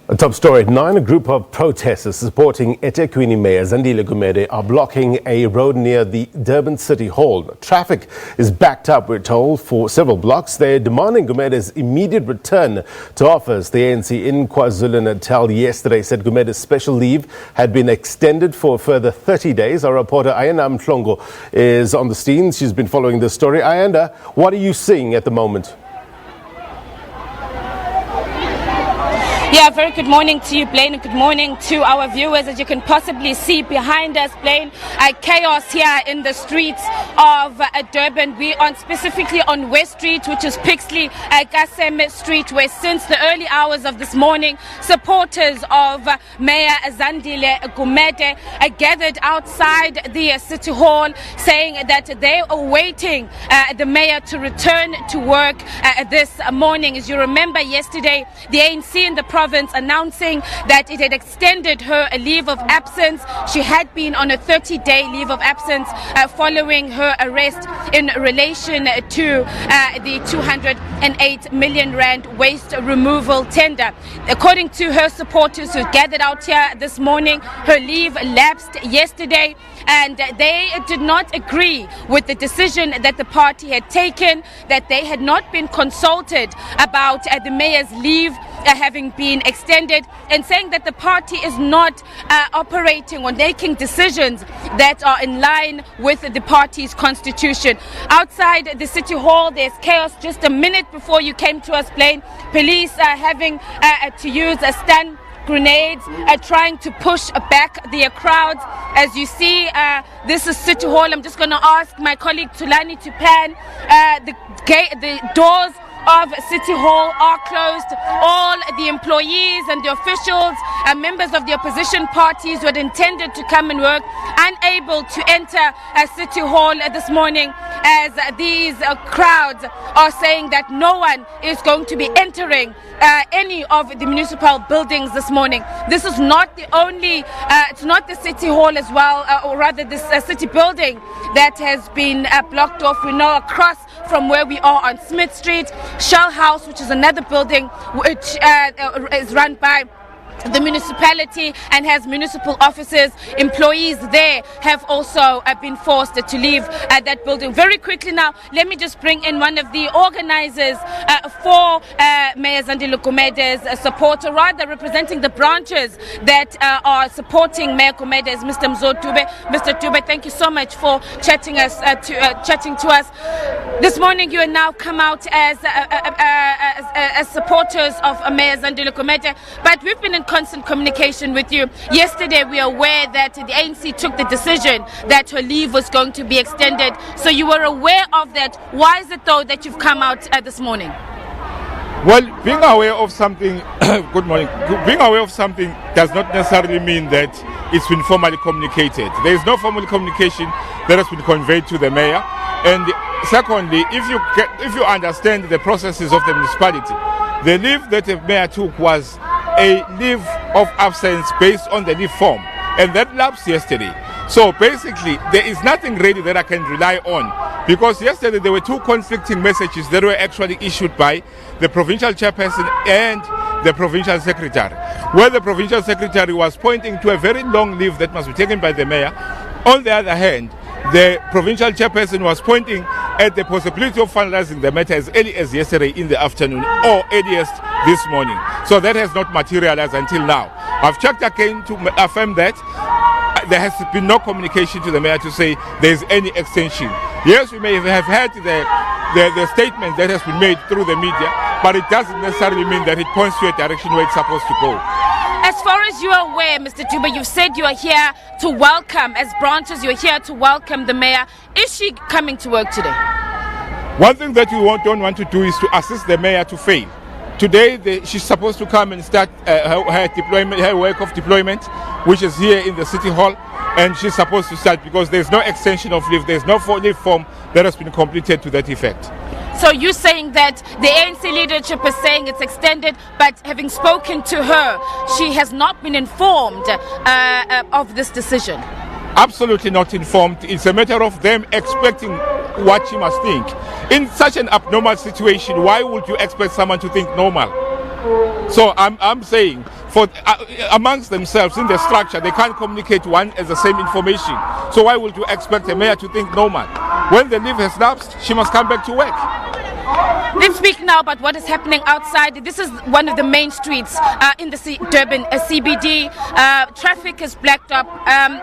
A top story at 9, a group of protesters supporting eThekwini Mayor Zandile Gumede are blocking a road near the Durban City Hall. Traffic is backed up, we're told, for several blocks. They're demanding Gumede's immediate return to office. The ANC in KwaZulu-Natal yesterday said Gumede's special leave had been extended for a further 30 days. Our reporter Ayanda Mhlongo is on the scene. She's been following this story. Ayanda, what are you seeing at the moment? Yeah, very good morning to you, Blaine, and good morning to our viewers. As you can possibly see behind us, Blaine, chaos here in the streets of Durban. We are specifically on West Street, which is Pixley Kasem Street, where since the early hours of this morning, supporters of Mayor Zandile Gumede gathered outside the City Hall, saying that they are waiting the mayor to return to work this morning. As you remember, yesterday, the ANC in the province announcing that it had extended her leave of absence. She had been on a 30-day leave of absence following her arrest in relation to the 208 million rand waste removal tender. According to her supporters who gathered out here this morning, her leave lapsed yesterday, and they did not agree with the decision that the party had taken, that they had not been consulted about the mayor's leave having been extended, and saying that the party is not operating or making decisions that are in line with the party's constitution. Outside the City Hall, there's chaos. Just a minute before you came to us, Blaine, police having to use stun grenades, trying to push back the crowds. As you see, this is City Hall. I'm just going to ask my colleague Tulani to pan. The doors of City Hall are closed. All the employees and the officials and members of the opposition parties who had intended to come and work unable to enter City Hall this morning, as these crowds are saying that no one is going to be entering any of the municipal buildings this morning. This is not the only, it's not the City Hall as well, or rather this city building that has been blocked off. We know across from where we are on Smith Street, Shell House, which is another building which is run by the municipality and has municipal offices. Employees there have also been forced to leave that building. Very quickly now, let me just bring in one of the organizers for Mayor Zandile Gumede's support, or rather representing the branches that are supporting Mayor Gumede, is Mr. Dube. Mr. Dube, thank you so much for chatting to us. This morning you have now come out as supporters of Mayor Zandile Gumede, but we've been in constant communication with you. Yesterday we are aware that the ANC took the decision that her leave was going to be extended, so you were aware of that. Why is it though that you've come out this morning? Well, being aware of something good morning. Being aware of something does not necessarily mean that it's been formally communicated. There is no formal communication that has been conveyed to the mayor. And secondly, if you understand the processes of the municipality, the leave that the mayor took was a leave of absence based on the leave form, and that lapsed yesterday. So basically, there is nothing really that I can rely on, because yesterday there were two conflicting messages that were actually issued by the provincial chairperson and the provincial secretary, where the provincial secretary was pointing to a very long leave that must be taken by the mayor. On the other hand, the provincial chairperson was pointing at the possibility of finalizing the matter as early as yesterday in the afternoon or earliest this morning. So that has not materialized until now. I've checked again to affirm that there has been no communication to the mayor to say there is any extension. Yes, we may have had the statement that has been made through the media, but it doesn't necessarily mean that it points to a direction where it's supposed to go. As far as you are aware, Mr. Dube, you've said you are here to welcome, as branches, you're here to welcome the mayor. Is she coming to work today? One thing that we don't want to do is to assist the mayor to fail. Today, she's supposed to come and start her work of deployment, which is here in the City Hall, and she's supposed to start because there's no extension of leave, there's no leave form that has been completed to that effect. So you're saying that the ANC leadership is saying it's extended, but having spoken to her, she has not been informed of this decision? Absolutely not informed. It's a matter of them expecting what she must think. In such an abnormal situation, why would you expect someone to think normal? So I'm saying, amongst themselves in the structure. They can't communicate one as the same information. So why would you expect a mayor to think normal? When the leave has lapsed, she must come back to work. Let's speak now about what is happening outside. This is one of the main streets in the Durban CBD. Traffic is blacked up.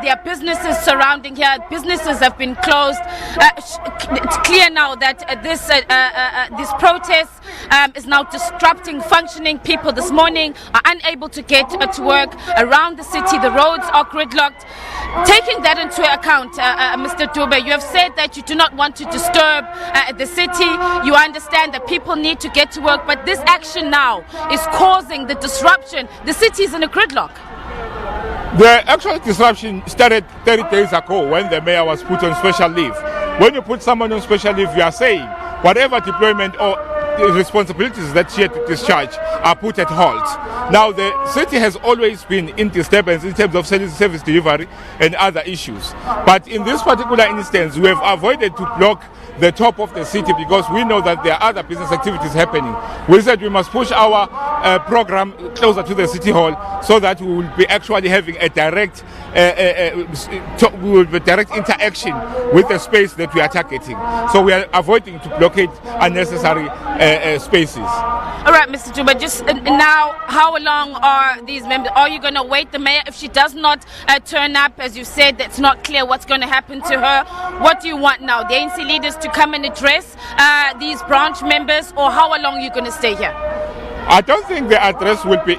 There are businesses surrounding here. Businesses have been closed. It's clear now that this protest is now disrupting functioning. People this morning are unable to get to work around the city. The roads are gridlocked. Taking that into account, Mr. Dube, you have said that you do not want to disturb the city. You understand that people need to get to work, but this action now is causing the disruption. The city is in a gridlock. The actual disruption started 30 days ago when the mayor was put on special leave. When you put someone on special leave, you are saying whatever deployment or responsibilities that she had to discharge are put at halt. Now, the city has always been in disturbance in terms of service delivery and other issues. But in this particular instance, we have avoided to block the top of the city because we know that there are other business activities happening. We said we must push our program closer to the city hall so that we will be actually having a direct direct interaction with the space that we are targeting. So we are avoiding to blockade unnecessary spaces. All right, Mr. Dube, just now, how long are these members? Are you going to wait the mayor? If she does not turn up, as you said, it's not clear what's going to happen to her. What do you want now? The ANC leaders to come and address these branch members, or how long are you going to stay here? I don't think the address will be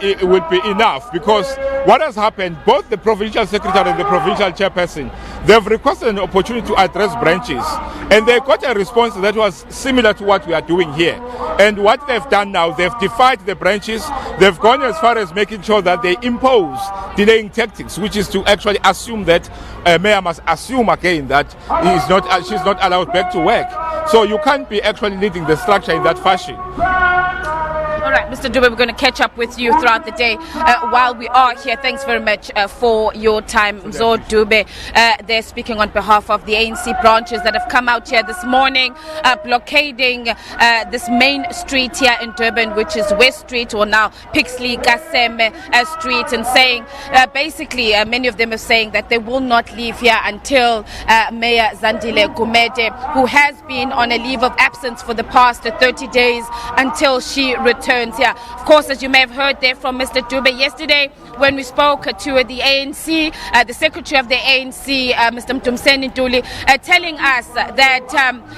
enough, because what has happened, both the provincial secretary and the provincial chairperson, they've requested an opportunity to address branches, and they got a response that was similar to what we are doing here. And what they've done now, they've defied the branches. They've gone as far as making sure that they impose delaying tactics, which is to actually assume that mayor must assume again that she's not allowed back to work. So you can't be actually leading the structure in that fashion. All right, Mr. Dube, we're going to catch up with you throughout the day while we are here. Thanks very much for your time. Mzo Dube, they're speaking on behalf of the ANC branches that have come out here this morning, blockading this main street here in Durban, which is West Street, or now Pixley Kaseme Street, and saying basically many of them are saying that they will not leave here until Mayor Zandile Gumede, who has been on a leave of absence for the past 30 days, until she returns here. Of course, as you may have heard there from Mr. Dube yesterday, when we spoke to the ANC, the secretary of the ANC, Mr. Mtumseni Ntuli, telling us that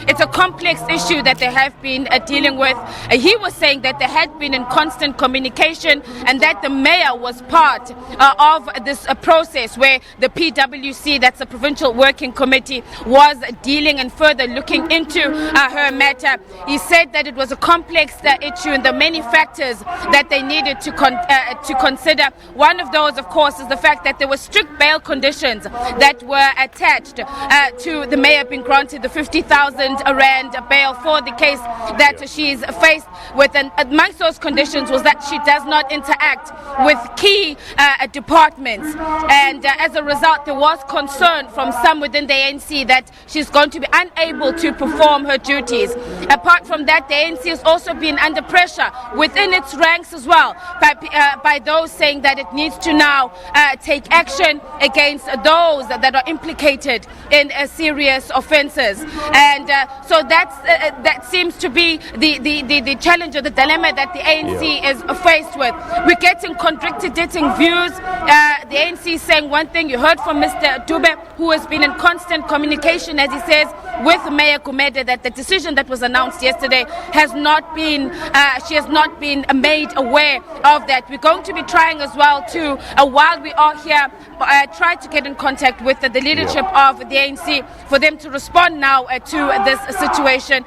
it's a complex issue that they have been dealing with. He was saying that they had been in constant communication, and that the mayor was part of this process where the PWC, that's the Provincial Working Committee, was dealing and further looking into her matter. He said that it was a complex issue and the many factors that they needed to consider. One of those, of course, is the fact that there were strict bail conditions that were attached to the mayor being granted the 50,000 rand bail for the case that she's faced with. And amongst those conditions was that she does not interact with key departments. And as a result, there was concern from some within the ANC that she's going to be unable to perform her duties. Apart from that, the ANC has also been under pressure within its ranks as well by those saying that it needs to now take action against those that are implicated in serious offences. And so that seems to be the challenge or the dilemma that the ANC is faced with. We're getting contradicting views. The ANC is saying one thing. You heard from Mr. Dube, who has been in constant communication, as he says, with Mayor Gumede, that the decision that was announced yesterday has not been, she has not been made aware of that. We're going to be trying as well to, while we are here, try to get in contact with the leadership of the ANC for them to respond now to this situation.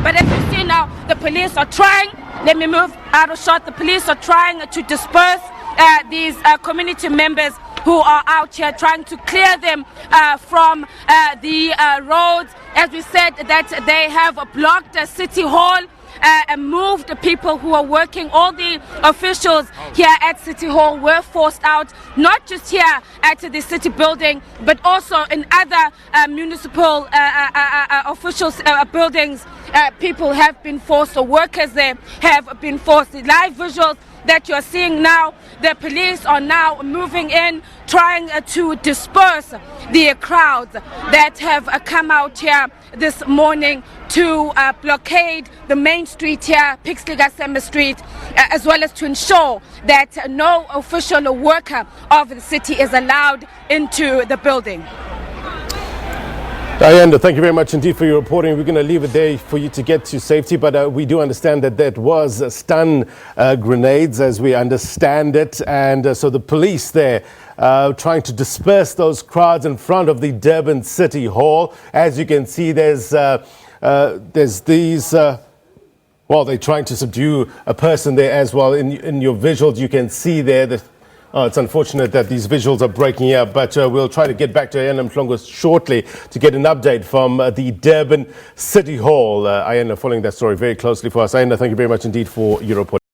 But as you see now, the police are trying, let me move out of shot, the police are trying to disperse these community members who are out here, trying to clear them from the roads. As we said, that they have blocked City Hall. moved the people who are working. All the officials here at City Hall were forced out, not just here at the city building, but also in other municipal officials buildings. People have been forced, or workers there have been forced. The live visuals that you're seeing now, the police are now moving in, trying to disperse the crowds that have come out here this morning to blockade the main street here, Pixley Gasema Street, as well as to ensure that no official or worker of the city is allowed into the building. Ayanda, thank you very much indeed for your reporting. We're going to leave it there for you to get to safety, but we do understand that that was stun grenades, as we understand it, and so the police there trying to disperse those crowds in front of the Durban City Hall. As you can see, there's these... well, they're trying to subdue a person there as well. In your visuals, you can see there that... Oh, it's unfortunate that these visuals are breaking up, but we'll try to get back to Ayanda Mhlongo shortly to get an update from the Durban City Hall. Ayanda, following that story very closely for us. Ayanda, thank you very much indeed for your report.